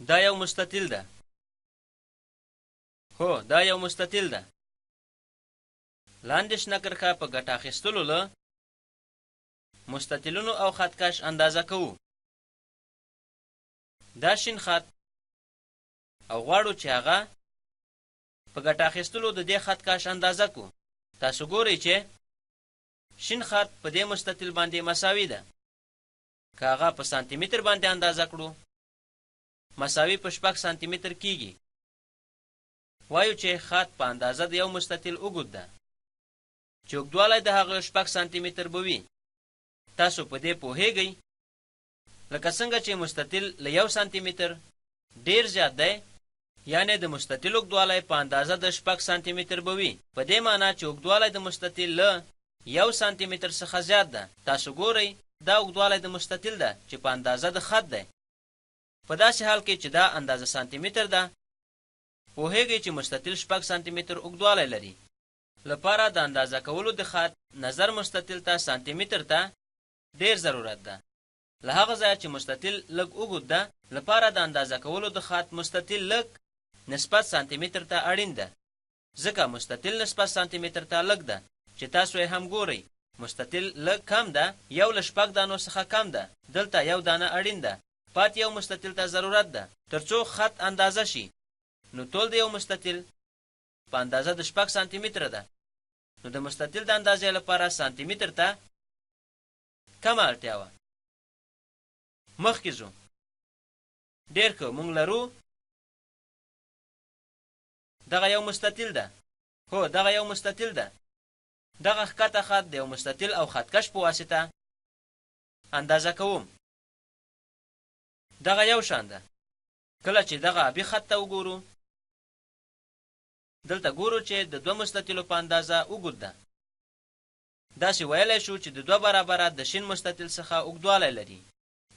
دا یو مستطیل ده. هو دا یو مستطیل ده. لاندې شنه کرښه په ګټه اخیستلو له مستطیلونو او خطکش اندازه کوو. دا شین خط او غواړو چې هغه په ګټه اخیستلو د دې خطکش اندازه کو. تاسو ګورئ چې شین خط په دې مستطیل باندې مساوي ده. که هغه په سانتي متر باندې اندازه کړو مساوي په 6 سانتي متر کیږي. وایو چې خط په اندازه د یو مستطیل اوږد ده چې اوږدوالی د هغه 6 سانتي متر به وي. تاسو په دې پوهیږئ لکه څنګه چې مستطیل له 1 سانتي متر ډیر زیات دی، یعنی د مستطیل اوږدوالی په اندازه د 6 سانتي متر به وي. په دې معنی چې اوږدوالی د مستطیل له 1 سانتي متر څخه زیات ده. تاسو ګورئ دا اوږدوالی د مستطیل ده چې په اندازه د خط دی. په داسې حال کې چې دا اندازه سانتي متر ده، پوهیږئ چې مستطیل 6 سانتي متر اوږدوالی لري. لپاره د اندازه کولو د خط نظر مستطیل ته سانتي متر ته ډیر ضرورت ده. له هغه ځایه چې مستطیل لږ اوږد ده، لپاره د اندازه کولو د خط مستطیل لږ نسبت سانتي متر ته اړین ده. ځکه مستطیل نسبت سانتي متر ته لږ ده چې تاسو یې هم ګورئ. مستطیل لږ کم ده، 1 له 6 دانو څخه کم ده. دلته 1 دانه اړین ده. پات یو مستطیل ته ضرورت ده ترڅو خط اندازه شي. نو ټول د یو مستطیل په اندازه د 6 سانتي متر ده. نو د مستطیل د اندازې لپاره سانتي متر ته کمه اړتیا وه. مخکې ځو. ډیر ښه، موږ لرو دغه یو مستطیل ده. هو دغه یو مستطیل ده. دغه ښکته خط د یو مستطیل او خطکش په واسطه اندازه کوم. دغه یو شان ده. کله چې دغه ابي خط ته وګورو، دلته ګورو چې د 2 مستطیلو په اندازه اوږد ده. داسې ویلی شو چې د 2 برابره د شین مستطیل څخه اوږدوالی لري.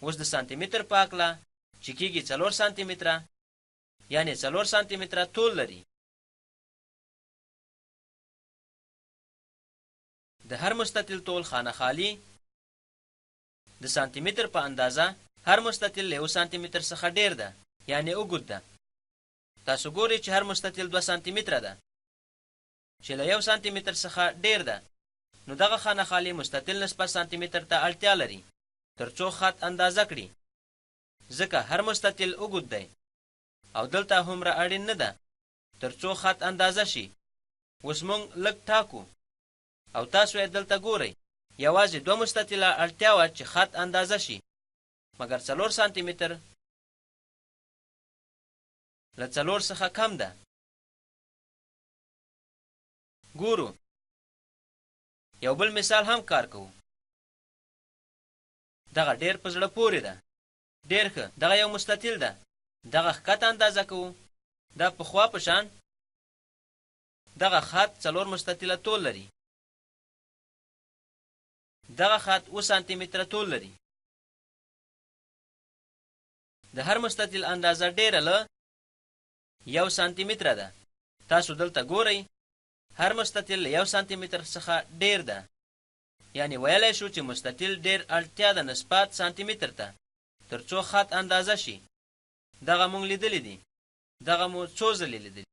اوس د سانتي متر په هکله چې کیږي 4 سانتي متره، یعنی 4 سانتي متره طول لري. د هر مستطیل طول خانه خالي د سانتي متر په اندازه هر مستطیل له 1 سانتي متر څخه ډیر ده، یعنی اوږد ده. تاسو ګورئ چې هر مستطیل 2 سانتي متره ده چې له 1 سانتي متر څخه ډیر ده. نو دغه خانه خالي مستطیل نسبت سانتي متر ته اړتیا لري ترڅو خط اندازه کړي. ځکه هر مستطیل اوږد دی او دلته هومره اړین نه ده ترڅو خط اندازه شي. اوس موږ لږ ټاکو او تاسو یې دلته ګورئ. یوازې 2 مستطیله اړتیا وه چې خط اندازه شي، مګر 4 سانتي متر له 4 څخه کم ده. ګورو یو بل مثال هم کار کوو. دغه ډیر په زړه پورې ده. ډیر ښه، دغه یو مستطیل ده. دغه ښکته اندازه کوو. دا پخوا په شان دغه خط 4 مستطیله طول لري. دغه خط 2 سانتي متره طول لري. د هر مستطیل اندازه ډیره له 1 سانتي متره ده. تاسو دلته ګورئ هر مستطیل له 1 سانتي متر څخه ډیر ده، یعنی ویلی شو چې مستطیل ډیر اړتیا ده نسبت سانتي متر ته ترڅو خط اندازه شي. دغه مونږ لیدلی دي. دغه مو څو ځلې لیدلی.